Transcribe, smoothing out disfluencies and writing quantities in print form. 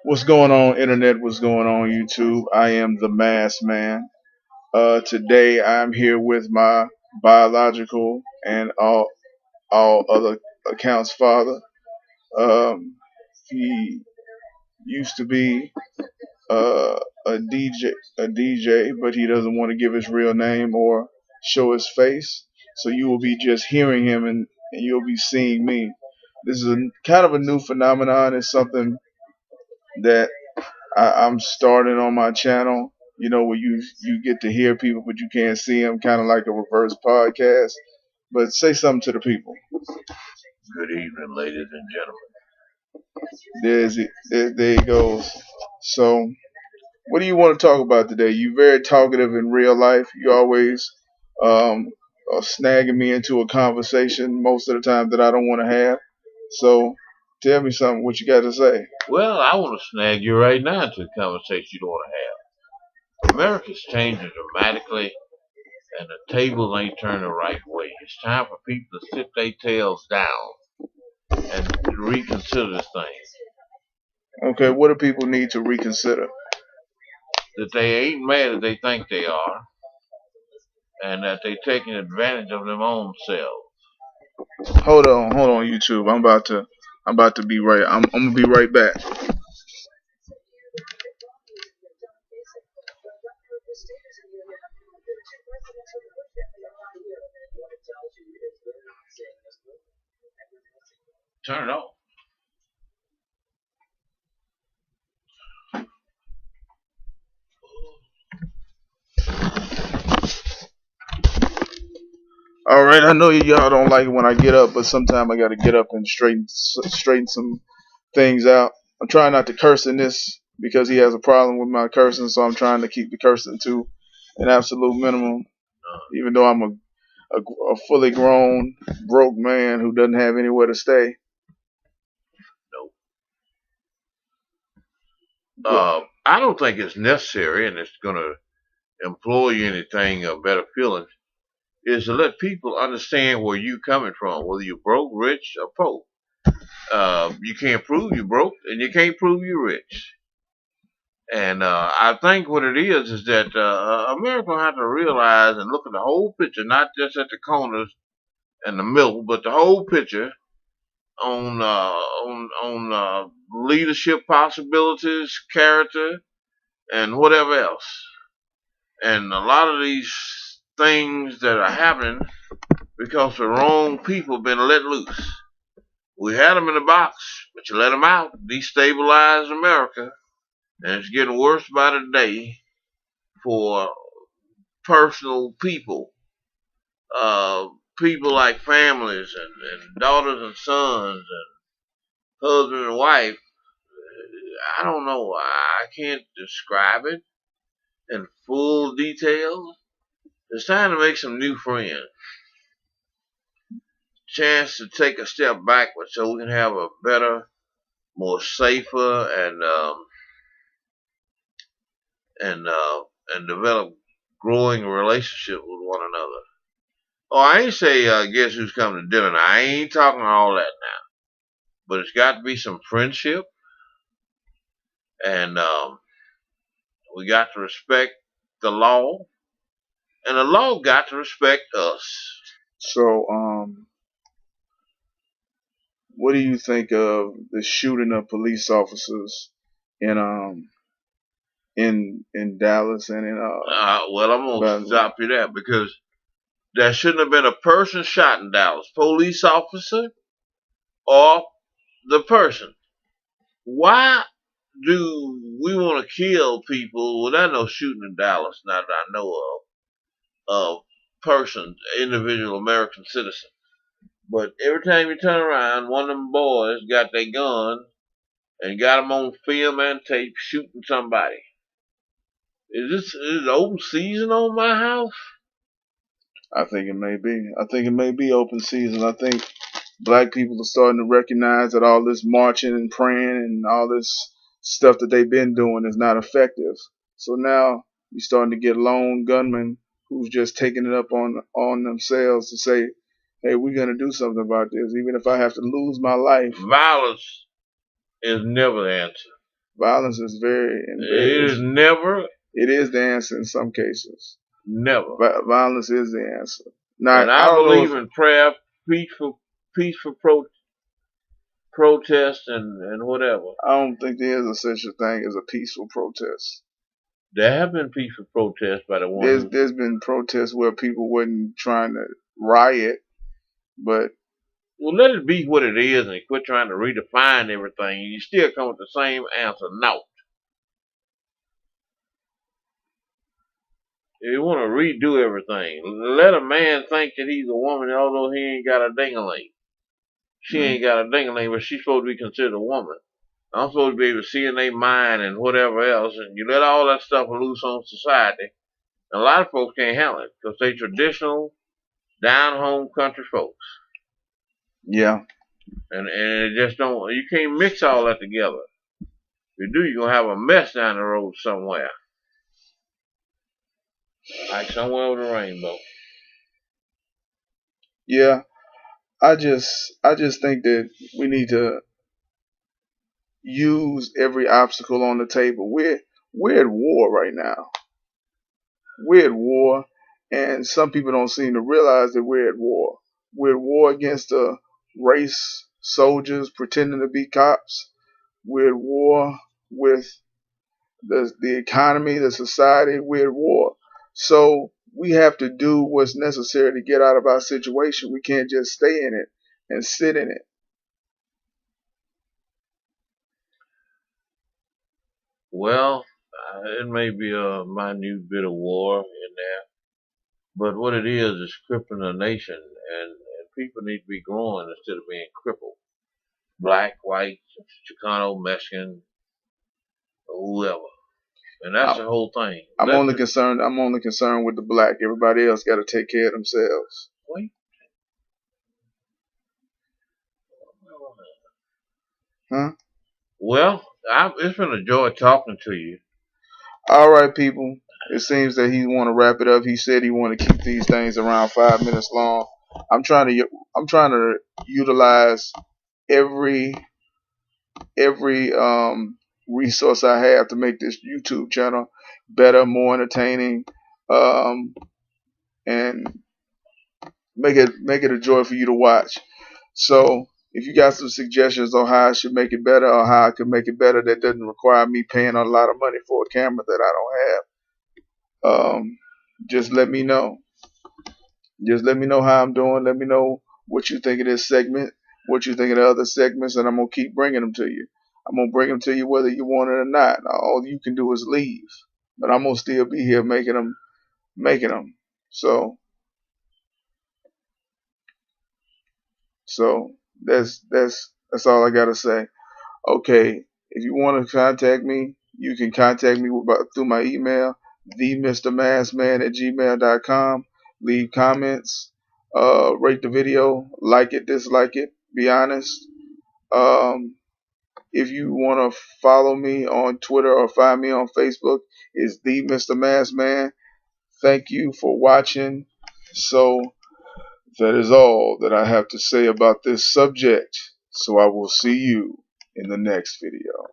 What's going on, internet? What's going on, YouTube? I am the Masked Man. Today I'm here with my biological and all other accounts father. He used to be a DJ, but he doesn't want to give his real name or show his face. So you will be just hearing him, and you'll be seeing me. This is a kind of a new phenomenon. It's something that I'm starting on my channel. You know, where you get to hear people, but you can't see them, kind of like a reverse podcast. But say something to the people. Good evening, ladies and There he goes. So, what do you want to talk about today? You're very talkative in real life. You always um, are snagging me into a conversation most of the time that I don't want to have. So, tell me something. What you got to say? Well, I want to snag you right now into a conversation you don't want to have. America's changing dramatically, and the tables ain't turned the right way. It's time for people to sit their tails down and reconsider this thing. Okay, what do people need to reconsider? That they ain't mad as they think they are, and that they taking advantage of their own selves. Hold on, YouTube. I'm about to be right. I'm gonna be right back. Turn it off. All right, I know y'all don't like it when I get up, but sometimes I got to get up and straighten some things out. I'm trying not to curse in this because he has a problem with my cursing, so I'm trying to keep the cursing to an absolute minimum. Even though I'm a fully grown broke man who doesn't have anywhere to stay. No. I don't think it's necessary, and it's going to employ you anything of better feelings, is to let people understand where you coming from, whether you're broke, rich, or poor. You can't prove you broke, and you can't prove you rich. And I think what it is that America has to realize and look at the whole picture, not just at the corners and the middle, but the whole picture on leadership possibilities, character, and whatever else. And a lot of these things that are happening because the wrong people been let loose. We had them in the box, but you let them out, destabilize America, and it's getting worse by the day for personal people, people like families and daughters and sons and husband and wife. I don't know. I can't describe it in full detail. It's time to make some new friends. Chance to take a step backward so we can have a better, more safer, and develop growing relationship with one another. Oh, I ain't say guess who's coming to dinner. Now, I ain't talking all that now, but it's got to be some friendship, and we got to respect the law, and the law got to respect us. So, what do you think of the shooting of police officers in in Dallas and in Well, I'm gonna stop you there because there shouldn't have been a person shot in Dallas, police officer or the person. Why do we want to kill people without no shooting in Dallas? Not that I know of persons, individual American citizen. But every time you turn around, one of them boys got their gun and got them on film and tape shooting somebody. Is open season on my house? I think it may be. I think it may be open season. I think black people are starting to recognize that all this marching and praying and all this stuff that they've been doing is not effective. So now you're starting to get lone gunmen who's just taking it up on themselves to say, hey, we're going to do something about this, even if I have to lose my life. Violence is never the answer. Violence is It is never. It is the answer in some cases. Never. Violence is the answer. Now, And I believe in prayer, peaceful protest, and whatever. I don't think there is a such a thing as a peaceful protest. There have been peaceful protests by the one. There's been protests where people wasn't trying to riot, but well, let it be what it is, and quit trying to redefine everything. You still come with the same answer. No. If you want to redo everything, let a man think that he's a woman, although he ain't got a ding-a-ling. She ain't got a ding-a-ling, but she's supposed to be considered a woman. I'm supposed to be able to see in their mind and whatever else, and you let all that stuff loose on society. And a lot of folks can't handle it because they traditional, down-home country folks. Yeah. And it just don't, you can't mix all that together. If you do, you're going to have a mess down the road somewhere. Like somewhere over the rainbow. Yeah. I just think that we need to use every obstacle on the table. We're at war right now. We're at war, and some people don't seem to realize that we're at war. We're at war against the race soldiers pretending to be cops. We're at war with the economy, the society. We're at war. So we have to do what's necessary to get out of our situation. We can't just stay in it and sit in it. Well, it may be a minute bit of war in there, but what it is crippling a nation, and people need to be growing instead of being crippled. Black, white, Chicano, Mexican, whoever. And that's the whole thing. I'm only concerned with the black. Everybody else got to take care of themselves. Wait. Huh? Well, it's been a joy talking to you. All right, people. It seems that he want to wrap it up. He said he want to keep these things around 5 minutes long. I'm trying to utilize every resource I have to make this YouTube channel better, more entertaining, and make it a joy for you to watch. So if you got some suggestions on how I should make it better, or how I can make it better that doesn't require me paying a lot of money for a camera that I don't have, just let me know. Just let me know how I'm doing. Let me know what you think of this segment, what you think of the other segments, and I'm going to keep bringing them to you. I'm going to bring them to you whether you want it or not. All you can do is leave. But I'm going to still be here making them. So that's all I got to say. Okay, if you want to contact me, you can contact me through my email, TheMrMaskman@gmail.com. Leave comments, rate the video, like it, dislike it, be honest. If you want to follow me on Twitter or find me on Facebook, it's TheMrMaskman. Thank you for watching. So that is all that I have to say about this subject. So I will see you in the next video.